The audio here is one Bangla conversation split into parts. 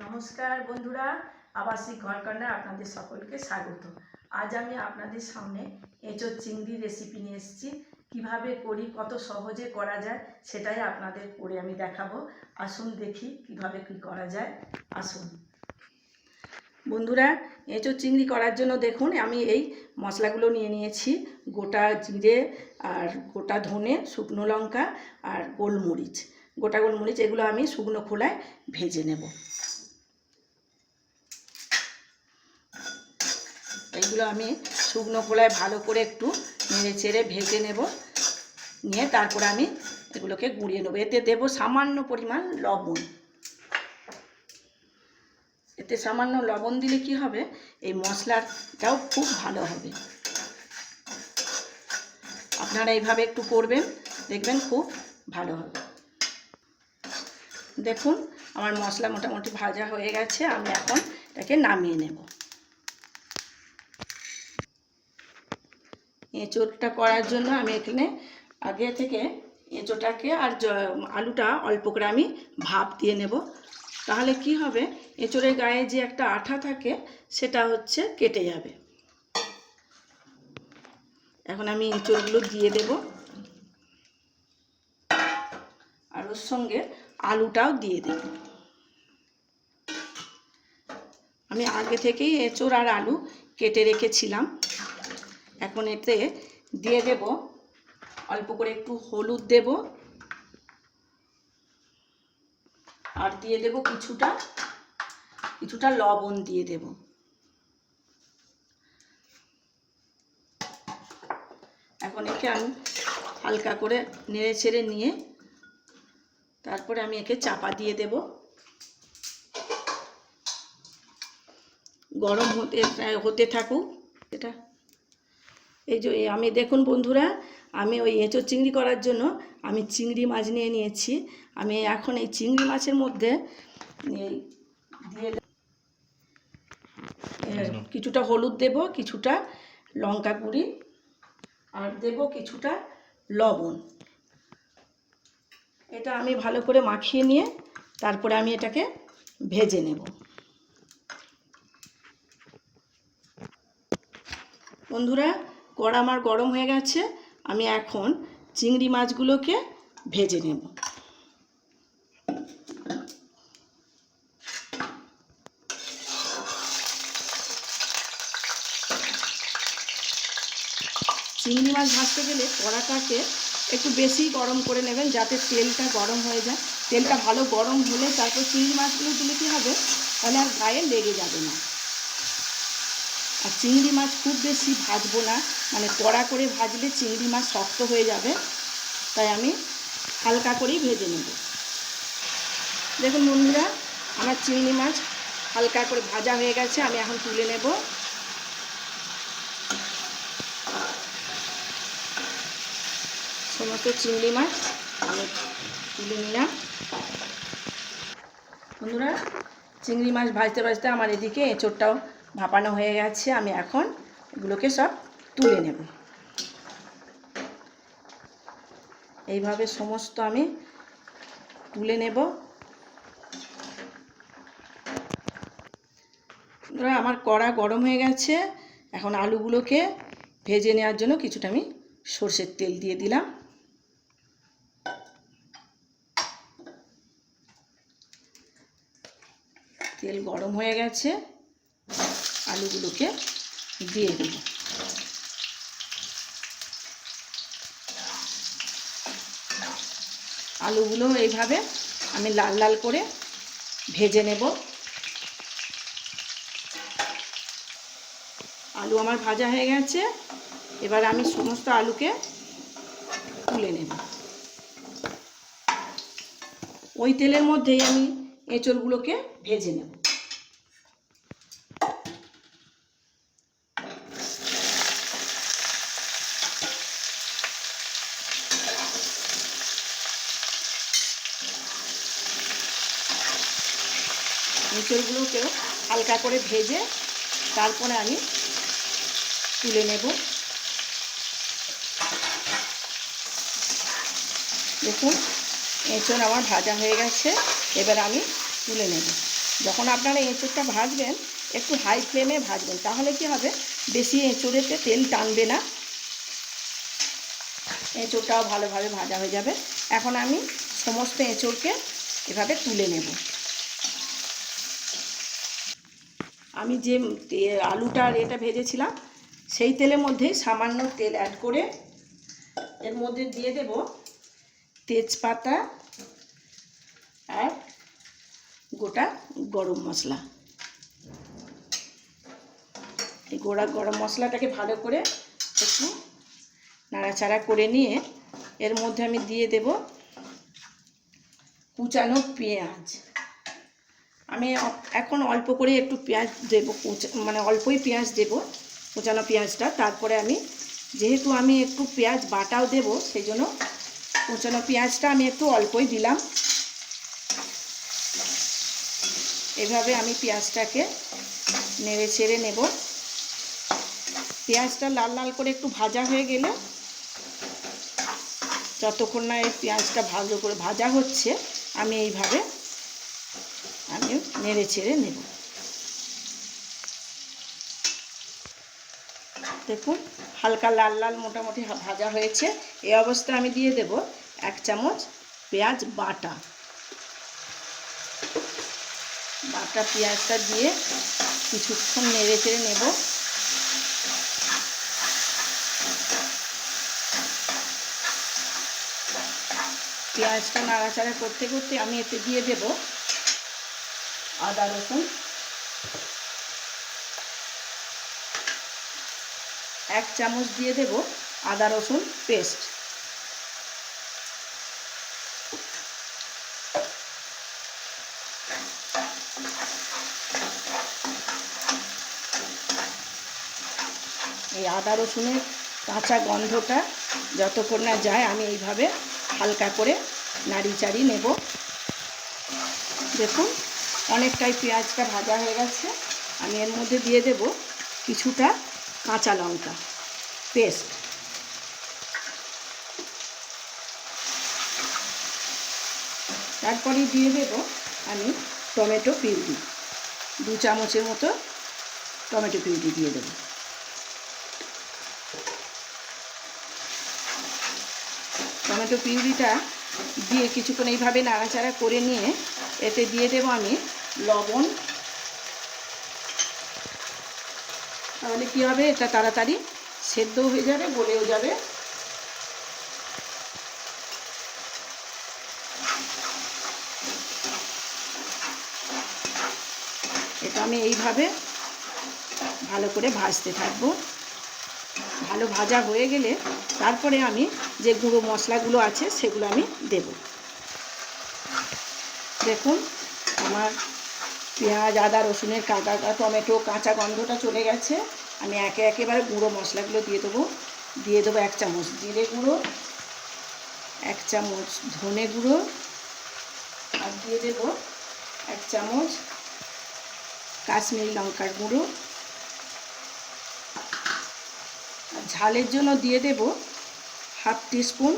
নমস্কার বন্ধুরা, আবাসিক ঘরকন্নায় আপনাদের সকলকে স্বাগত। আজ আমি আপনাদের সামনে এঁচোড় চিংড়ি রেসিপি নিয়ে এসেছি। কীভাবে করি, কত সহজে করা যায় সেটাই আপনাদের করে আমি দেখাবো। আসুন দেখি কিভাবে কি করা যায়। আসুন বন্ধুরা, এঁচোড় চিংড়ি করার জন্য দেখুন আমি এই মশলাগুলো নিয়ে নিয়েছি। গোটা জিরে আর গোটা ধনে, শুকনো লঙ্কা আর গোলমরিচ, গোটা গোলমরিচ, এগুলো আমি শুকনো খোলায় ভেজে নেব। এইগুলো আমি শুকনো খোলায় ভালো করে একটু নেড়ে চেড়ে ভেজে নেব। নিয়ে তারপরে আমি এগুলোকে গুঁড়িয়ে নেব। এতে দেব সামান্য পরিমাণ লবণ। এতে সামান্য লবণ দিলে কি হবে, এই মশলাটাও খুব ভালো হবে। আপনারা এইভাবে একটু করবেন, দেখবেন খুব ভালো হবে। দেখুন আমার মশলা মোটামুটি ভাজা হয়ে গেছে, আমি এখন এটাকে নামিয়ে নেব। এঁচোড়টা করার জন্য আমি এখানে আগে থেকে এঁচোড়টাকে আর আলুটা অল্প করে আমি ভাপ দিয়ে নেব। তাহলে কি হবে, এঁচোড়ের গায়ে যে একটা আঠা থাকে সেটা কেটে যাবে। এখন আমি এঁচোড়গুলো দিয়ে দেব, আর ওর সঙ্গে আলুটাও দিয়ে দেব। আমি আগে থেকেই এঁচোড় আর আলু কেটে রেখেছিলাম। এখন এতে দিয়ে দেব অল্প করে একটু হলুদ দেব, আর দিয়ে দেব কিছুটা লবণ দিয়ে দেব। এখন একে আমি হালকা করে নেড়ে ছেড়ে নিয়ে তারপরে আমি একে চাপা দিয়ে দেব। গরম হতে থাকুক এটা। এই যে আমি দেখুন বন্ধুরা, আমি ওই এঁচোড় চিংড়ি করার জন্য আমি চিংড়ি মাছ নিয়ে নিয়েছি। আমি এখন এই চিংড়ি মাছের মধ্যে দিয়ে কিছুটা হলুদ দেব, কিছুটা লঙ্কা গুঁড়ি, আর দেব কিছুটা লবণ। এটা আমি ভালো করে মাখিয়ে নিয়ে তারপরে আমি এটাকে ভেজে নেব। বন্ধুরা, কড়া আমার গরম হয়ে গেছে, আমি এখন চিংড়ি মাছগুলোকে ভেজে নেব। চিংড়ি মাছ ভাজতে গেলে কড়াটাকে একটু বেশি গরম করে নেবেন, যাতে তেলটা গরম হয়ে যায়। তেলটা ভালো গরম হলে তারপর চিংড়ি মাছগুলো দিলে কী হবে, তাহলে আর গায়ে লেগে যাবে না। আর চিংড়ি মাছ খুব বেশি ভাজবো না, মানে কড়া করে ভাজলে চিংড়ি মাছ শক্ত হয়ে যাবে, তাই আমি হালকা করেই ভেজে নেব। দেখুন বন্ধুরা, আমার চিংড়ি মাছ হালকা করে ভাজা হয়ে গেছে, আমি এখন তুলে নেব। সমস্ত চিংড়ি মাছ আমি তুলে নিলাম। বন্ধুরা, চিংড়ি মাছ ভাজতে ভাজতে আমার এদিকে এঁচোড়টাও ভাপানো হয়ে গেছে, আমি এখন এগুলোকে সব তুলে নেব। এইভাবে সমস্ত আমি তুলে নেব। বন্ধুরা, আমার কড়া গরম হয়ে গেছে, এখন আলুগুলোকে ভেজে নেওয়ার জন্য কিছুটা আমি সরষের তেল দিয়ে দিলাম। তেল গরম হয়ে গেছে, আলুগুলোকে দিয়ে দেব। আলুগুলো এইভাবে আমি লাল লাল করে ভেজে নেব। আলু আমার ভাজা হয়ে গেছে, এবার আমি সমস্ত আলুকে তুলে নেব। ওই তেলের মধ্যেই আমি এঁচোড়গুলোকে ভেজে নেব। এঁচোড়গুলোকেও হালকা করে ভেজে তারপরে আমি তুলে নেব। দেখুন এঁচোড় আমার ভাজা হয়ে গেছে, এবার আমি তুলে নেব। যখন আপনারা এঁচোড়টা ভাজবেন একটু হাই ফ্লেমে ভাজবেন, তাহলে কি হবে বেশি এঁচোড়েতে তেল টানবে না, এঁচোড়টাও ভালোভাবে ভাজা হয়ে যাবে। এখন আমি সমস্ত এঁচোড়কে এভাবে তুলে নেব। আমি যে আলুটা আর এটা ভেজেছিলাম সেই তেলের মধ্যে সামান্য তেল অ্যাড করে এর মধ্যে দিয়ে দেব তেজপাতা আর গোটা গরম মশলা। এই গোটা গরম মশলাটাকে ভালো করে একটু নাড়াচাড়া করে নিয়ে এর মধ্যে আমি দিয়ে দেব কুচানো পেঁয়াজ। আমি এখন অল্প করে একটু পেঁয়াজ দেবো, মানে অল্পই পেঁয়াজ দেব, কুচানো পেঁয়াজটা। তারপরে আমি যেহেতু আমি একটু পেঁয়াজ বাটাও দেব, সেই জন্য কুচানো পেঁয়াজটা আমি একটু অল্পই দিলাম। এভাবে আমি পেঁয়াজটাকে নেড়ে চেড়ে নেব। পেঁয়াজটা লাল লাল করে একটু ভাজা হয়ে গেলে, যতক্ষণ না এই পেঁয়াজটা ভালো করে ভাজা হচ্ছে, আমি এইভাবে আমি নেড়ে চেড়ে নেব। দেখুন হালকা লাল লাল মোটামুটি ভাজা হয়েছে। এই অবস্থায় আমি দিয়ে দেব 1 চামচ পেঁয়াজ বাটা। বাটা পেঁয়াজটা দিয়ে কিছুক্ষণ নেড়ে চেড়ে নেব। পেঁয়াজটা নাড়াচাড়া করতে করতে আমি এতে দিয়ে দেব আদা রসুন, 1 চামচ দিয়ে দেব আদা রসুন পেস্ট। এই আদা রসুনের কাঁচা গন্ধটা যতক্ষণ না যায় আমি এইভাবে হালকা করে নাড়ি চাড়ি নেব। দেখুন অনেকটাই পেঁয়াজটা ভাজা হয়ে গেছে। আমি এর মধ্যে দিয়ে দেব কিছুটা কাঁচা লঙ্কা পেস্ট। তারপরে দিয়ে দেব আমি টমেটো পিউরি, 2 চামচের মতো টমেটো পিউরি দিয়ে দেব। টমেটো পিউরিটা দিয়ে কিছুক্ষণ এইভাবে নাড়াচাড়া করে নিয়ে এতে দিয়ে দেব আমি লবণ। তাহলে কী হবে, এটা তাড়াতাড়ি সেদ্ধ হয়ে যাবে, গলেও যাবে। এটা আমি এইভাবে ভালো করে ভাজতে থাকবো। ভালো ভাজা হয়ে গেলে তারপরে আমি যে গুঁড়ো মশলাগুলো আছে সেগুলো আমি দেব। দেখুন আমার পেঁয়াজ আদা রসুনের টমেটো কাঁচা গন্ধটা চলে গেছে। আমি একেবারে গুঁড়ো মশলাগুলো দিয়ে দেবো। 1 চামচ জিরে গুঁড়ো, 1 চামচ ধনে গুঁড়ো, আর দিয়ে দেব 1 চামচ কাশ্মীরি লঙ্কার গুঁড়ো। ঝালের জন্য দিয়ে দেব 1/2 টিস্পুন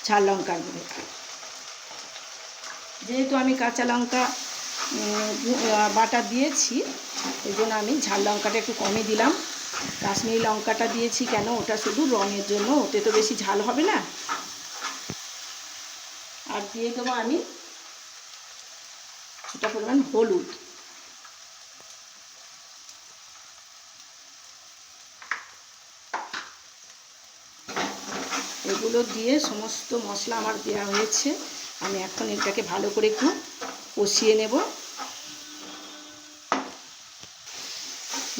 ঝাল লঙ্কার গুঁড়ো। যেহেতু আমি কাঁচা লঙ্কা বাটা দিয়েছি, এই জন্য আমি ঝাল লঙ্কাটা একটু কমই দিলাম। কাশ্মীরি লঙ্কাটা দিয়েছি কেন, ওটা শুধু রঙের জন্য, ওতে তো বেশি ঝাল হবে না। আর দিয়ে দেবো আমি কিছুটা পরিমাণ হলুদ। এগুলো দিয়ে সমস্ত মশলা আমার দেওয়া হয়েছে। আমি এখন এটাকে ভালো করে একটু কষিয়ে নেব।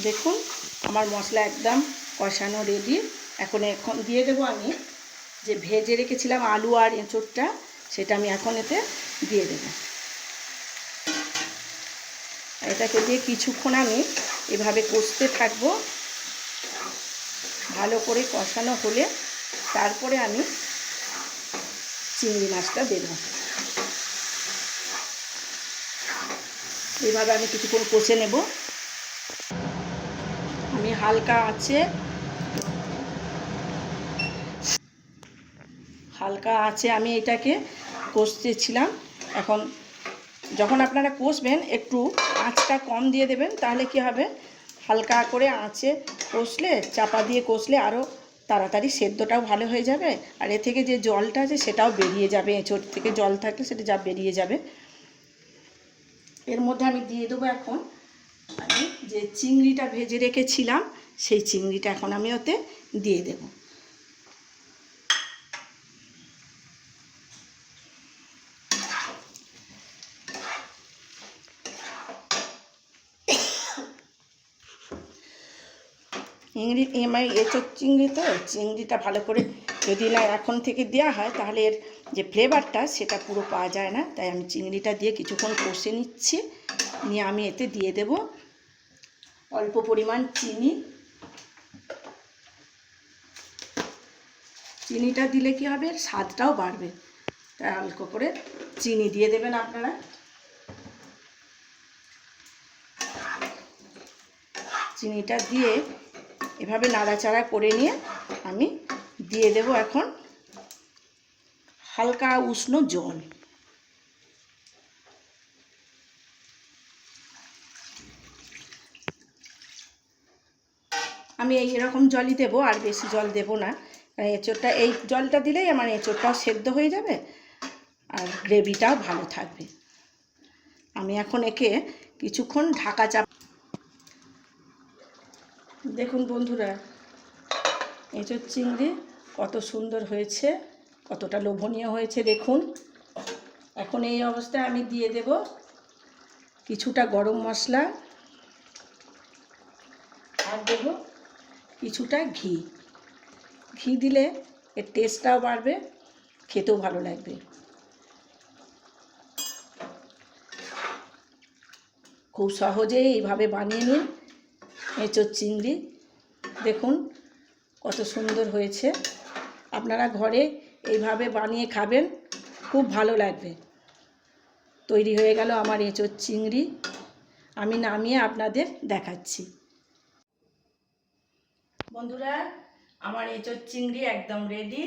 দেখুন আমার মশলা একদম কষানো রেডি। এখন দিয়ে দেবো আমি যে ভেজে রেখেছিলাম আলু আর এঁচোড়টা, সেটা আমি এখন এতে দিয়ে দেব। এটাকে দিয়ে কিছুক্ষণ আমি এভাবে কষতে থাকবো। ভালো করে কষানো হলে তারপরে আমি চিংড়ি মাছটা দেব। এইভাবে আমি কিছুক্ষণ কষে নেব। আমি হালকা আছে আমি এটাকে কষতেছিলাম। এখন যখন আপনারা কষবেন একটু আঁচটা কম দিয়ে দেবেন, তাহলে কি হবে, হালকা করে আঁচে কষলে, চাপা দিয়ে কষলে আরও তাড়াতাড়ি সেদ্ধটাও ভালো হয়ে যাবে, আর এ থেকে যে জলটা আছে সেটাও বেরিয়ে যাবে, এঁচোড় থেকে জল থাকলে সেটা যা বেরিয়ে যাবে। এর মধ্যে আমি দিয়ে দেবো এখন আমি যে চিংড়িটা ভেজে রেখেছিলাম সেই চিংড়িটা এখন আমি ওতে দিয়ে দেব। এঁচোড় চিংড়ি তো, চিংড়িটা ভালো করে যদি না এখন থেকে দেওয়া হয় তাহলে এর যে ফ্লেভারটা সেটা পুরো পাওয়া যায় না, তাই আমি চিংড়িটা দিয়ে কিছুক্ষণ কষে নিচ্ছি। নিয়ে আমি এতে দিয়ে দেব অল্প পরিমাণ চিনি। চিনিটা দিলে কি হবে, স্বাদটাও বাড়বে, তাই অল্প করে চিনি দিয়ে দেবেন আপনারা। চিনিটা দিয়ে এভাবে নাড়াচাড়া করে নিয়ে আমি দিয়ে দেব এখন হালকা উষ্ণ জল। আমি এইরকম জলই দেবো, আর বেশি জল দেব না, কারণ এঁচোড়টা এই জলটা দিলেই আমার এঁচোড়টাও সেদ্ধ হয়ে যাবে আর গ্রেভিটাও ভালো থাকবে। আমি এখন একে কিছুক্ষণ ঢাকা চাপ। দেখুন বন্ধুরা, এঁচোড় চিংড়ি কত সুন্দর হয়েছে, কতটা লোভনীয় হয়েছে দেখুন। এখন এই অবস্থায় আমি দিয়ে দেব কিছুটা গরম মশলা, আর দেব কিছুটা ঘি। ঘি দিলে এর টেস্টটাও বাড়বে, খেতেও ভালো লাগবে। খুব সহজেই এইভাবে বানিয়ে নিন এঁচোড় চিংড়ি। দেখুন কত সুন্দর হয়েছে, আপনারা ঘরে এইভাবে বানিয়ে খাবেন, খুব ভালো লাগবে। তৈরি হয়ে গেল আমার এঁচোড় চিংড়ি। আমি নামিয়ে আপনাদের দেখাচ্ছি। বন্ধুরা, আমার এঁচোড় চিংড়ি একদম রেডি।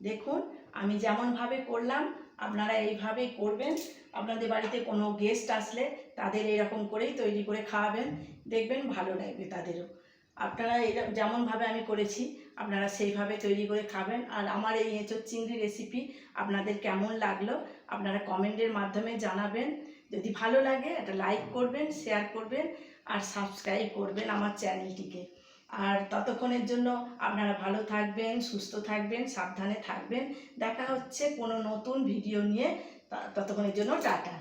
দেখুন আমি যেমনভাবে করলাম আপনারা এইভাবেই করবেন। আপনাদের বাড়িতে কোনো গেস্ট আসলে তাদের এরকম করেই তৈরি করে খাওয়াবেন, দেখবেন ভালো লাগবে তাদেরও। আপনারা যেমনভাবে আমি করেছি আপনারা সেইভাবে তৈরি করে খাবেন। আর আমার এই এঁচোড় চিংড়ি রেসিপি আপনাদের কেমন লাগলো আপনারা কমেন্টের মাধ্যমে জানাবেন। যদি ভালো লাগে একটা লাইক করবেন, শেয়ার করবেন আর সাবস্ক্রাইব করবেন আমার চ্যানেলটিকে। আর ততক্ষণের জন্য আপনারা ভালো থাকবেন, সুস্থ থাকবেন, সাবধানে থাকবেন। দেখা হচ্ছে কোনো নতুন ভিডিও নিয়ে, ততক্ষণের জন্য টাটা।